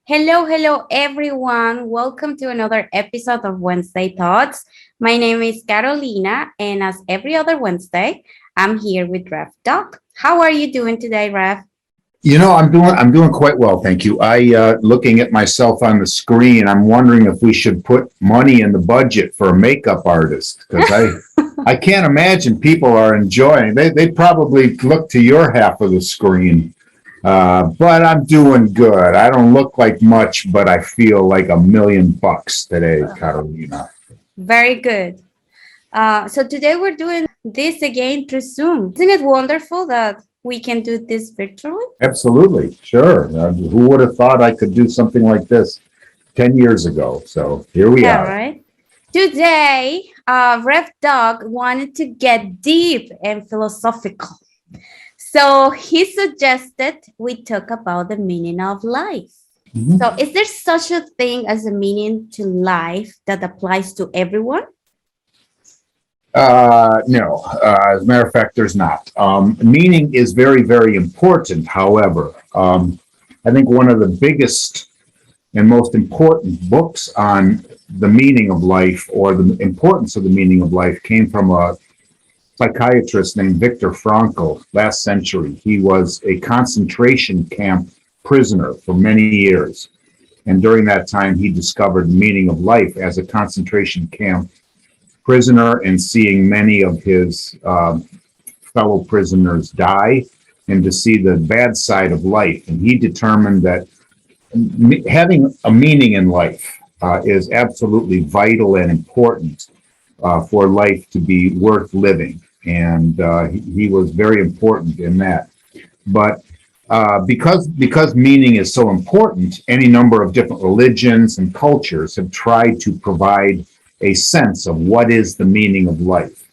Hello, everyone. Welcome to another episode of Wednesday Thoughts. My name is Carolina, and as every other Wednesday, I'm here with Ref Doc. How are you doing today, Ref? I'm doing quite well, thank you. Looking at myself on the screen, I'm wondering if we should put money in the budget for a makeup artist because I can't imagine people are enjoying. They probably look to your half of the screen, but I'm doing good. I don't look like much, but I feel like $1,000,000 today, Carolina. Very good. So today we're doing this again through Zoom. Isn't it wonderful that we can do this virtually? Absolutely, sure. Who would have thought I could do something like this 10 years ago? So here we Yeah, are. right. Today, Ref Dog wanted to get deep and philosophical. So he suggested we talk about the meaning of life. Mhm. So, is there such a thing as a meaning to life that applies to everyone? No, as a matter of fact, there's not. Meaning is very, very important. However, I think one of the biggest and most important books on the meaning of life or the importance of the meaning of life came from a psychiatrist named Viktor Frankl last century. He was a concentration camp prisoner for many years. And during that time, he discovered the meaning of life as a concentration camp prisoner and seeing many of his fellow prisoners die and to see the bad side of life. And he determined that having a meaning in life is absolutely vital and important for life to be worth living. And he was very important in that. But because meaning is so important, any number of different religions and cultures have tried to provide a sense of what is the meaning of life.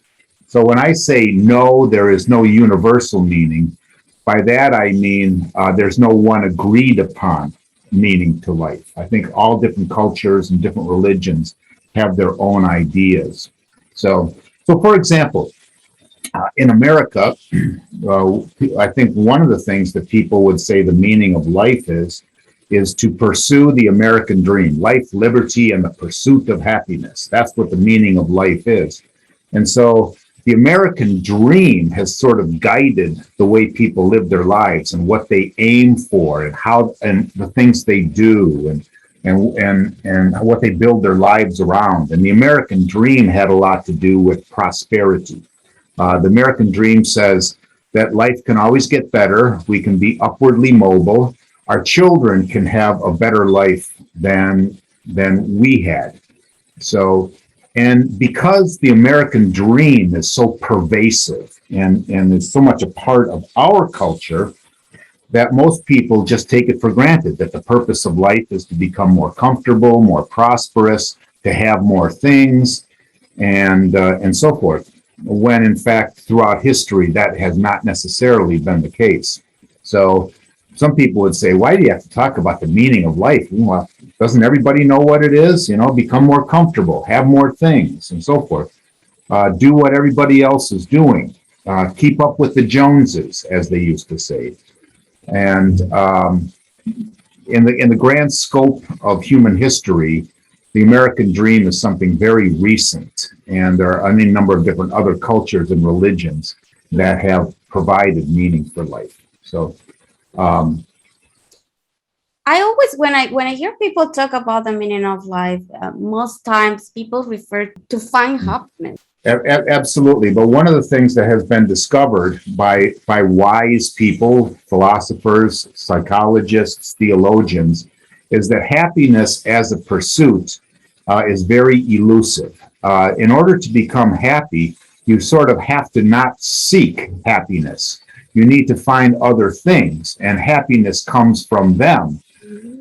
So when I say no, there is no universal meaning, by that I mean there's no one agreed upon meaning to life. I think all different cultures and different religions have their own ideas. So for example, in America, I think one of the things that people would say the meaning of life is to pursue the American dream, life, liberty, and the pursuit of happiness. That's what the meaning of life is. And so the American dream has sort of guided the way people live their lives and what they aim for and how and the things they do and what they build their lives around. And the American dream had a lot to do with prosperity. The American dream says that life can always get better. We can be upwardly mobile. Our children can have a better life than we had. So, and because the American dream is so pervasive and is so much a part of our culture, that most people just take it for granted that the purpose of life is to become more comfortable, more prosperous, to have more things, and so forth. When in fact, throughout history, that has not necessarily been the case. So some people would say, why do you have to talk about the meaning of life? Well, doesn't everybody know what it is? Become more comfortable, have more things, and so forth. Do what everybody else is doing. Keep up with the Joneses, as they used to say. And in the grand scope of human history, the American dream is something very recent, and there are any number of different other cultures and religions that have provided meaning for life. So, I always, when I hear people talk about the meaning of life, most times people refer to find happiness. Absolutely, but one of the things that has been discovered by wise people, philosophers, psychologists, theologians, is that happiness as a pursuit is very elusive. In order to become happy, you sort of have to not seek happiness. You need to find other things, and happiness comes from them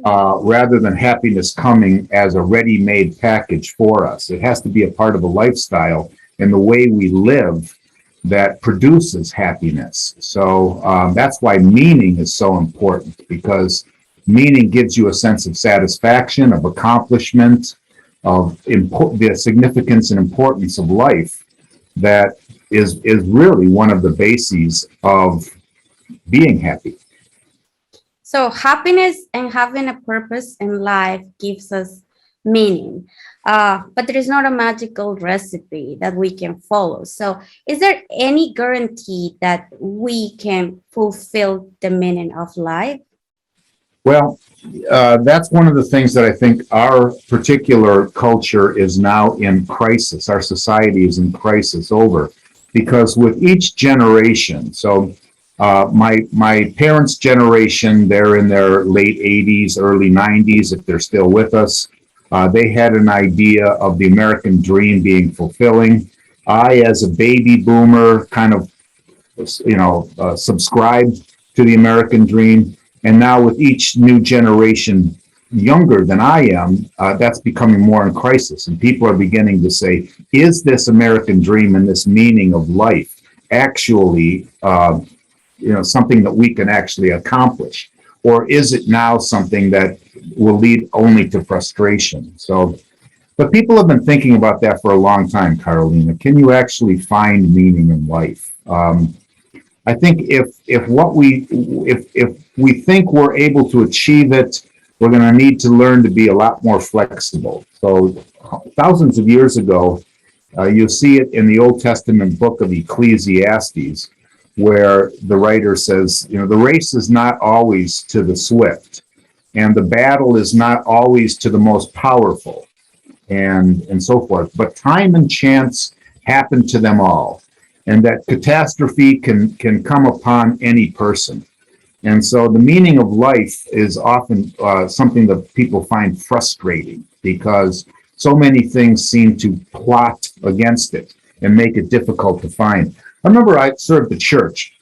rather than happiness coming as a ready-made package for us. It has to be a part of a lifestyle and the way we live that produces happiness. So that's why meaning is so important, because meaning gives you a sense of satisfaction, of accomplishment, of the significance and importance of life that is really one of the bases of being happy. So happiness and having a purpose in life gives us meaning. But there is not a magical recipe that we can follow. So is there any guarantee that we can fulfill the meaning of life? Well, that's one of the things that I think our particular culture is now in crisis. Our society is in crisis over because with each generation, so my parents' generation, they're in their late 80s, early 90s, if they're still with us. They had an idea of the American dream being fulfilling. I, as a baby boomer, kind of subscribed to the American dream. And now with each new generation younger than I am, that's becoming more in crisis. And people are beginning to say, is this American dream and this meaning of life actually, something that we can actually accomplish? Or is it now something that will lead only to frustration? So, but people have been thinking about that for a long time, Carolina. Can you actually find meaning in life? I think if we think we're able to achieve it, we're going to need to learn to be a lot more flexible. So thousands of years ago, you'll see it in the Old Testament book of Ecclesiastes, where the writer says, the race is not always to the swift, and the battle is not always to the most powerful, and so forth. But time and chance happen to them all, and that catastrophe can come upon any person. And so the meaning of life is often something that people find frustrating because so many things seem to plot against it and make it difficult to find. I remember I served the church.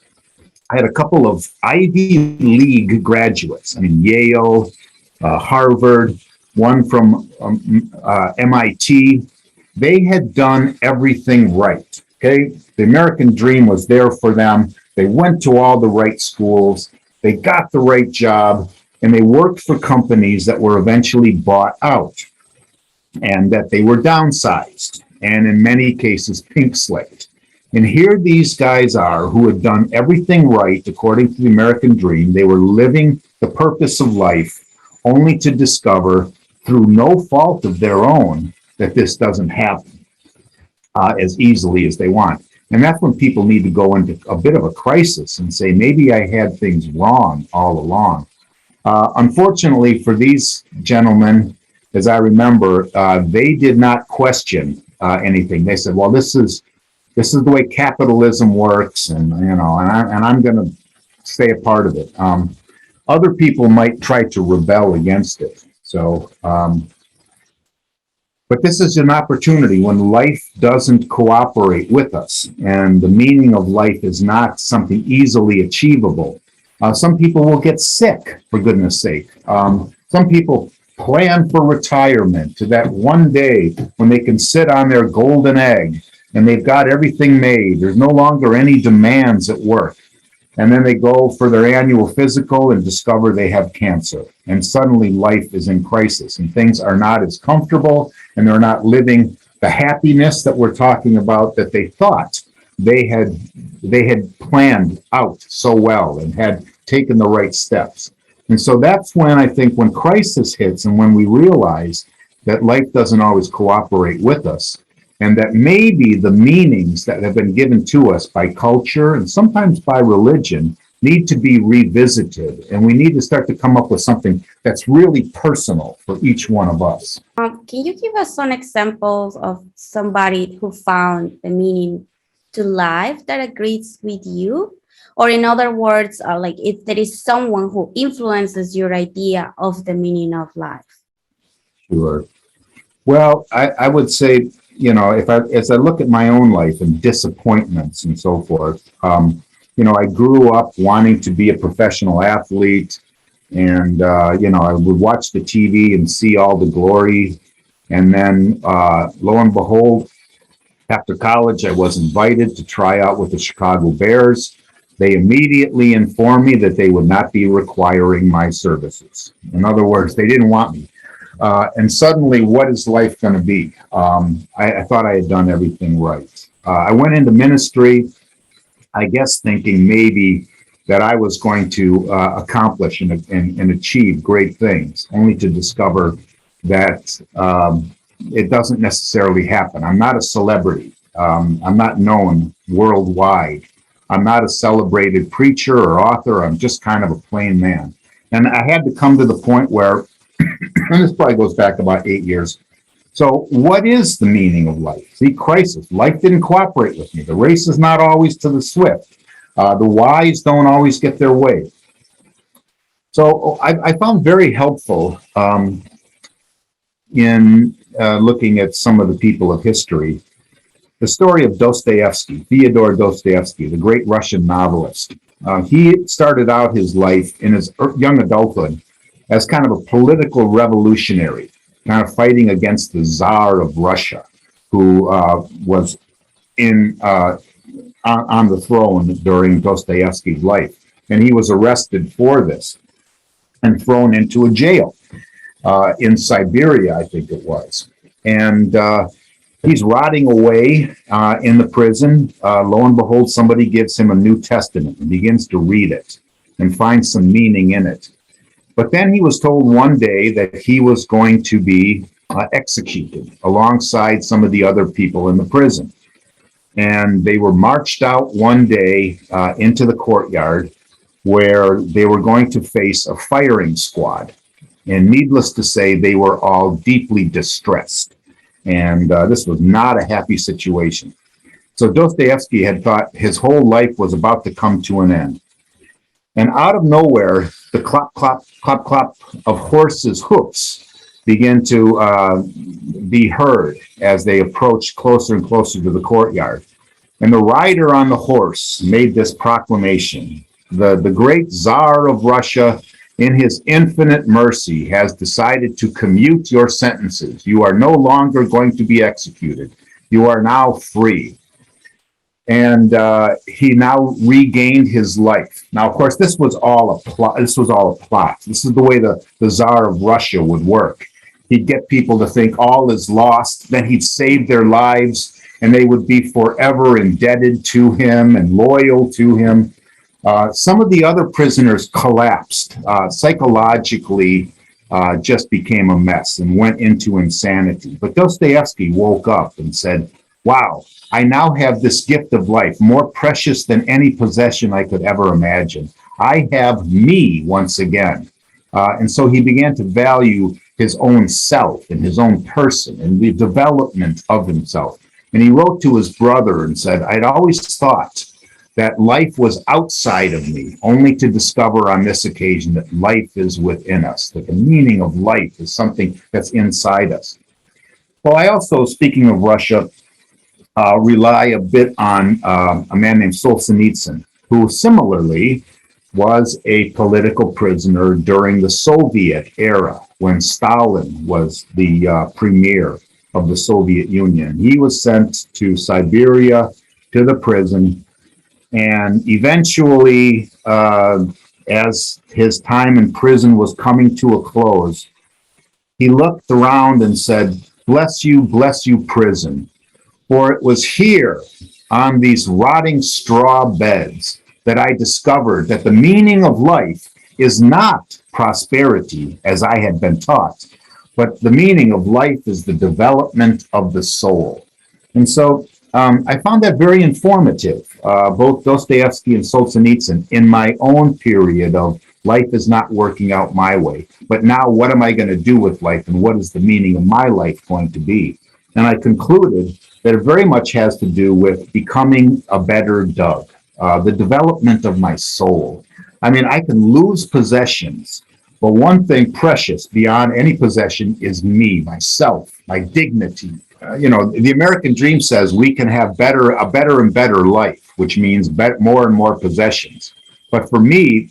I had a couple of Ivy League graduates. I mean, Yale, Harvard, one from MIT. They had done everything right. Okay, the American dream was there for them. They went to all the right schools. They got the right job, and they worked for companies that were eventually bought out, and that they were downsized, and in many cases, pink slipped. And here these guys are who had done everything right according to the American dream. They were living the purpose of life, only to discover, through no fault of their own, that this doesn't happen as easily as they want. And that's when people need to go into a bit of a crisis and say, maybe I had things wrong all along. Unfortunately for these gentlemen, as I remember, they did not question anything. They said, well, this is the way capitalism works, and I'm going to stay a part of it. Other people might try to rebel against it. So, but this is an opportunity when life doesn't cooperate with us, and the meaning of life is not something easily achievable. Some people will get sick, for goodness sake. Some people plan for retirement to that one day when they can sit on their golden egg and they've got everything made. There's no longer any demands at work. And then they go for their annual physical and discover they have cancer. And suddenly life is in crisis and things are not as comfortable, and they're not living the happiness that we're talking about that they thought they had planned out so well and had taken the right steps. And so that's when I think when crisis hits and when we realize that life doesn't always cooperate with us, and that maybe the meanings that have been given to us by culture and sometimes by religion need to be revisited. And we need to start to come up with something that's really personal for each one of us. Can you give us some examples of somebody who found the meaning to life that agrees with you? Or in other words, like if there is someone who influences your idea of the meaning of life? Sure. Well, I would say, as I look at my own life and disappointments and so forth, I grew up wanting to be a professional athlete, and I would watch the TV and see all the glory, and then lo and behold, after college, I was invited to try out with the Chicago Bears. They immediately informed me that they would not be requiring my services. In other words, they didn't want me. And suddenly, what is life going to be? I thought I had done everything right. I went into ministry, I guess thinking maybe that I was going to accomplish and achieve great things, only to discover that it doesn't necessarily happen. I'm not a celebrity. I'm not known worldwide. I'm not a celebrated preacher or author. I'm just kind of a plain man. And I had to come to the point where, and this probably goes back about 8 years. So what is the meaning of life? See, crisis. Life didn't cooperate with me. The race is not always to the swift. The wise don't always get their way. So I found very helpful in looking at some of the people of history, the story of Dostoevsky, Fyodor Dostoevsky, the great Russian novelist. He started out his life in his young adulthood as kind of a political revolutionary, kind of fighting against the Tsar of Russia, who was on the throne during Dostoevsky's life. And he was arrested for this and thrown into a jail in Siberia, I think it was. And he's rotting away in the prison. Lo and behold, somebody gives him a New Testament and begins to read it and find some meaning in it. But then he was told one day that he was going to be executed alongside some of the other people in the prison. And they were marched out one day into the courtyard where they were going to face a firing squad. And needless to say, they were all deeply distressed. And this was not a happy situation. So Dostoevsky had thought his whole life was about to come to an end. And out of nowhere, the clop, clop, clop, clop of horses' hoofs began to be heard as they approached closer and closer to the courtyard. And the rider on the horse made this proclamation: the great Tsar of Russia, in his infinite mercy, has decided to commute your sentences. You are no longer going to be executed. You are now free. And he now regained his life. Now, of course, this was all a plot. This is the way the Tsar of Russia would work. He'd get people to think all is lost. Then he'd save their lives, and they would be forever indebted to him and loyal to him. Some of the other prisoners collapsed psychologically, just became a mess and went into insanity. But Dostoevsky woke up and said, wow, I now have this gift of life, more precious than any possession I could ever imagine. I have me once again. And so he began to value his own self and his own person and the development of himself. And he wrote to his brother and said, I'd always thought that life was outside of me, only to discover on this occasion that life is within us, that the meaning of life is something that's inside us. Well, I also, speaking of Russia, rely a bit on a man named Solzhenitsyn, who similarly was a political prisoner during the Soviet era when Stalin was the premier of the Soviet Union. He was sent to Siberia, to the prison, and eventually, as his time in prison was coming to a close, he looked around and said, bless you, prison. For it was here on these rotting straw beds that I discovered that the meaning of life is not prosperity, as I had been taught, but the meaning of life is the development of the soul. And so I found that very informative, both Dostoevsky and Solzhenitsyn, in my own period of life is not working out my way. But now what am I going to do with life, and what is the meaning of my life going to be? And I concluded that it very much has to do with becoming a better Doug, the development of my soul. I mean, I can lose possessions, but one thing precious beyond any possession is me, myself, my dignity. The American dream says we can have a better and better life, which means more and more possessions. But for me,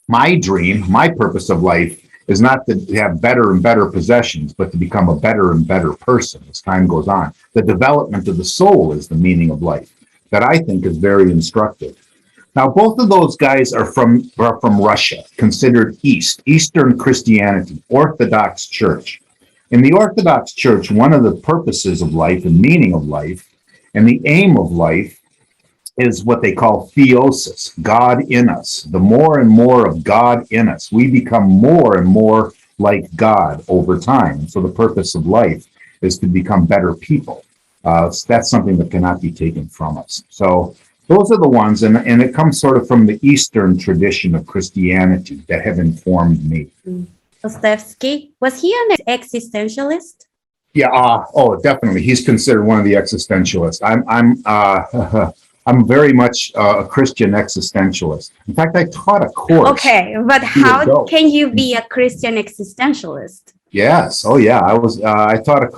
my dream, my purpose of life is not to have better and better possessions, but to become a better and better person as time goes on. The development of the soul is the meaning of life that I think is very instructive. Now, both of those guys are from Russia, considered Eastern Christianity, Orthodox Church. In the Orthodox Church, one of the purposes of life and meaning of life and the aim of life is what they call theosis, God in us. The more and more of God in us, we become more and more like God over time. So the purpose of life is to become better people. That's something that cannot be taken from us. So those are the ones, and it comes sort of from the Eastern tradition of Christianity that have informed me. Dostoevsky, was he an existentialist? Yeah. Oh, definitely. He's considered one of the existentialists. I'm very much a Christian existentialist. In fact, I taught a course. Okay, but how can you be a Christian existentialist? Yes. Oh, yeah. I taught a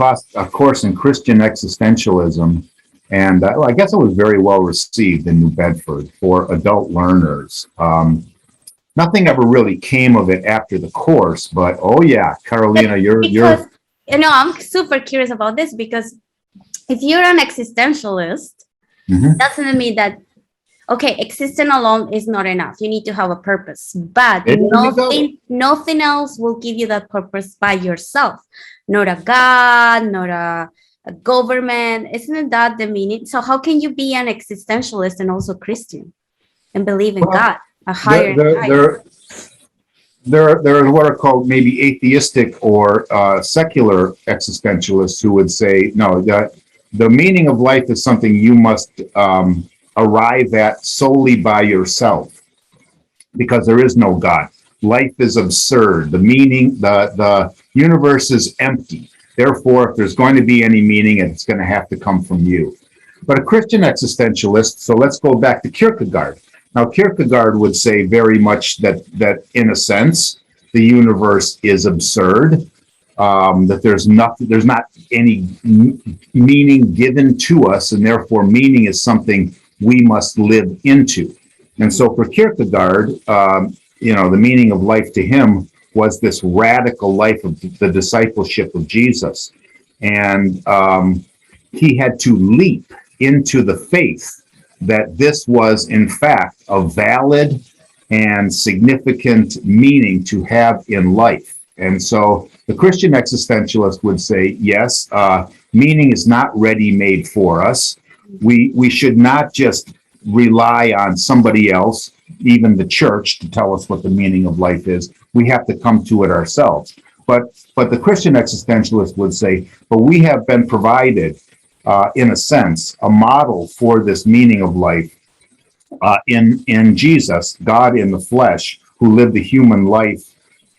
course in Christian existentialism, and I guess it was very well received in New Bedford for adult learners. Nothing ever really came of it after the course, but oh yeah, Carolina, you're I'm super curious about this, because if you're an existentialist, doesn't mean that existing alone is not enough. You need to have a purpose, but nothing else will give you that purpose by yourself. Not a God, not a government. Isn't that the meaning? So how can you be an existentialist and also Christian and believe in God? There are what are called maybe atheistic or secular existentialists who would say, no, that the meaning of life is something you must arrive at solely by yourself, because there is no God. Life is absurd. The meaning, the universe is empty. Therefore, if there's going to be any meaning, it's going to have to come from you. But a Christian existentialist, so let's go back to Kierkegaard. Now, Kierkegaard would say very much that in a sense, the universe is absurd, that there's not any meaning given to us, and therefore meaning is something we must live into. And so for Kierkegaard, the meaning of life to him was this radical life of the discipleship of Jesus. And he had to leap into the faith that this was, in fact, a valid and significant meaning to have in life. And so the Christian existentialist would say, yes, meaning is not ready-made for us. We should not just rely on somebody else, even the church, to tell us what the meaning of life is. We have to come to it ourselves. But the Christian existentialist would say, but we have been provided, in a sense, a model for this meaning of life in Jesus, God in the flesh, who lived the human life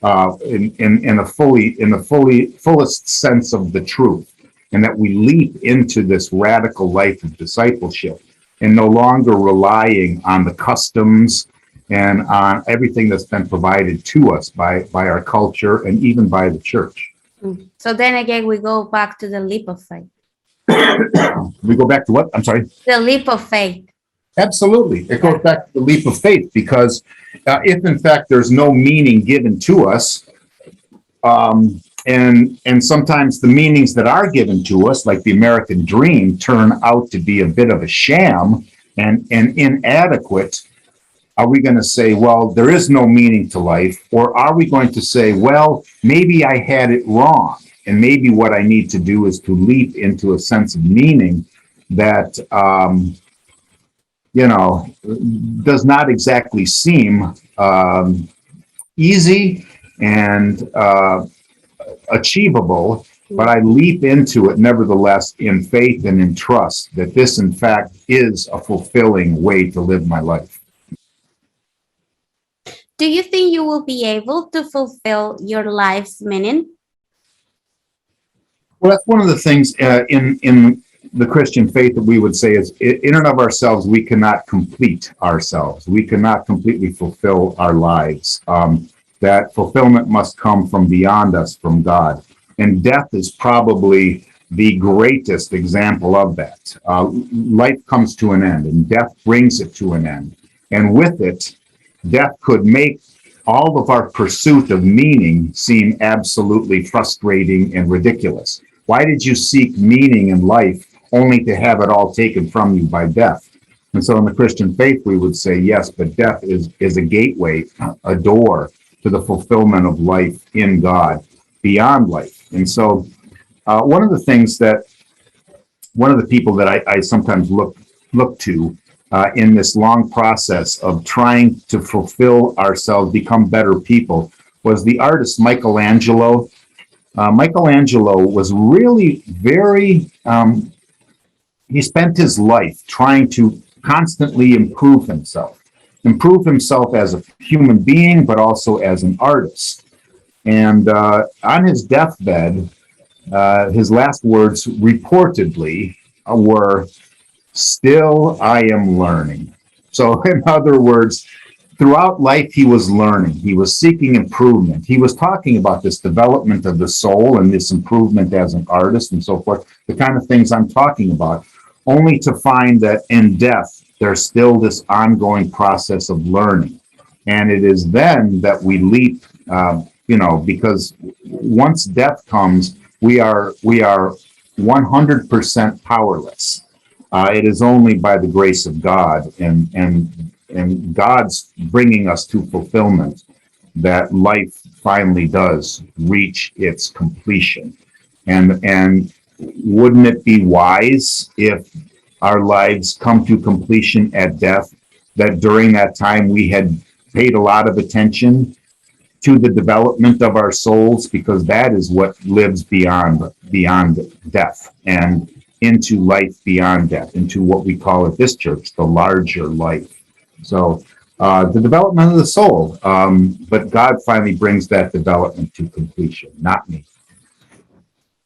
in the fullest sense of the truth, and that we leap into this radical life of discipleship and no longer relying on the customs and on everything that's been provided to us by our culture and even by the church. So then again, we go back to the leap of faith. We go back to what? I'm sorry? The leap of faith. Absolutely. It goes back to the leap of faith, because if in fact there's no meaning given to us, and sometimes the meanings that are given to us, like the American dream, turn out to be a bit of a sham and inadequate, are we going to say, well, there is no meaning to life? Or are we going to say, well, maybe I had it wrong, and maybe what I need to do is to leap into a sense of meaning that, does not exactly seem easy and achievable, but I leap into it nevertheless in faith and in trust that this, in fact, is a fulfilling way to live my life. Do you think you will be able to fulfill your life's meaning? Well, that's one of the things in the Christian faith that we would say is, in and of ourselves, we cannot complete ourselves. We cannot completely fulfill our lives. That fulfillment must come from beyond us, from God. And death is probably the greatest example of that. Life comes to an end, and death brings it to an end. And with it, death could make all of our pursuit of meaning seem absolutely frustrating and ridiculous. Why did you seek meaning in life only to have it all taken from you by death? And so in the Christian faith, we would say, yes, but death is a gateway, a door to the fulfillment of life in God, beyond life. And so one of the people that I sometimes look to in this long process of trying to fulfill ourselves, become better people, was the artist Michelangelo. Michelangelo was really very, he spent his life trying to constantly improve himself as a human being, but also as an artist. And on his deathbed, his last words reportedly were, "Still I am learning." So, in other words, throughout life, he was learning. He was seeking improvement. He was talking about this development of the soul and this improvement as an artist and so forth, the kind of things I'm talking about, only to find that in death, there's still this ongoing process of learning. And it is then that we leap, because once death comes, we are 100% powerless. It is only by the grace of God and God's bringing us to fulfillment that life finally does reach its completion. And wouldn't it be wise if our lives come to completion at death, that during that time we had paid a lot of attention to the development of our souls, because that is what lives beyond death and into life beyond death, into what we call at this church the larger life. So the development of the soul, but God finally brings that development to completion, not me.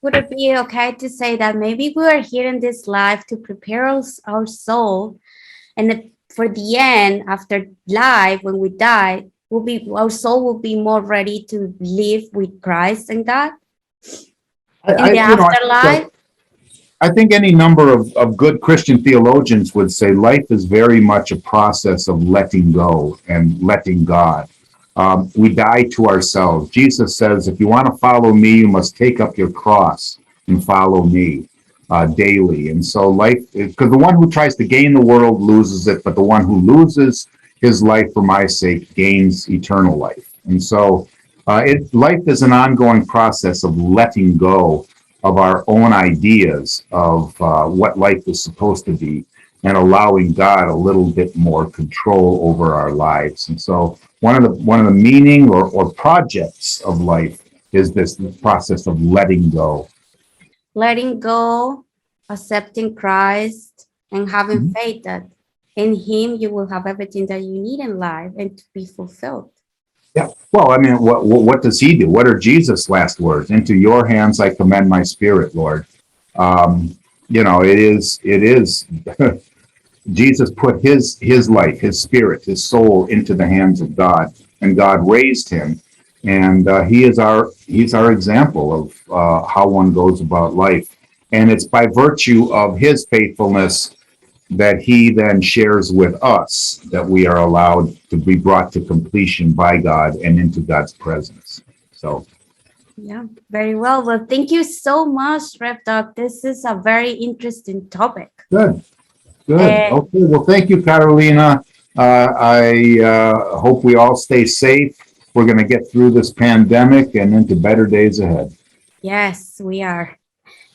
Would it be okay to say that maybe we are here in this life to prepare our soul, and for the end, after life, when we die, our soul will be more ready to live with Christ and God in the afterlife? I think any number of good Christian theologians would say life is very much a process of letting go and letting God. We die to ourselves. Jesus says, if you want to follow me, you must take up your cross and follow me daily. And so life, because the one who tries to gain the world loses it, but the one who loses his life for my sake gains eternal life. And so life is an ongoing process of letting go of our own ideas of what life is supposed to be, and allowing God a little bit more control over our lives. And so one of the meaning or projects of life is this process of letting go. Letting go, accepting Christ, and having faith that in him you will have everything that you need in life and to be fulfilled. Yeah. Well, I mean, what does he do? What are Jesus' last words? Into your hands I commend my spirit, Lord. It is Jesus put his life, his spirit, his soul into the hands of God, and God raised him, and he's our example of how one goes about life, and it's by virtue of his faithfulness that he then shares with us that we are allowed to be brought to completion by God and into God's presence. So, yeah, very well. Well, thank you so much, Rev Doc. This is a very interesting topic. Good. Okay. Well, thank you, Carolina. I hope we all stay safe. We're going to get through this pandemic and into better days ahead. Yes, we are.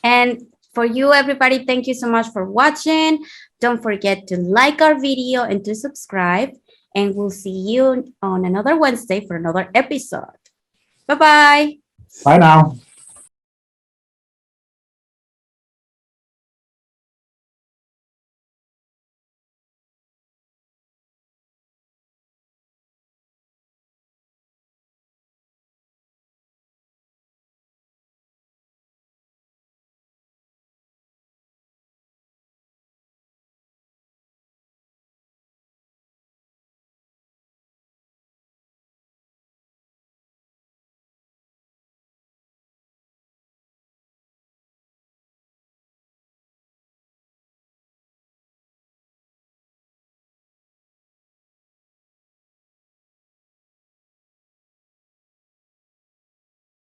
And for you, everybody, thank you so much for watching. Don't forget to like our video and to subscribe. And we'll see you on another Wednesday for another episode. Bye-bye. Bye now.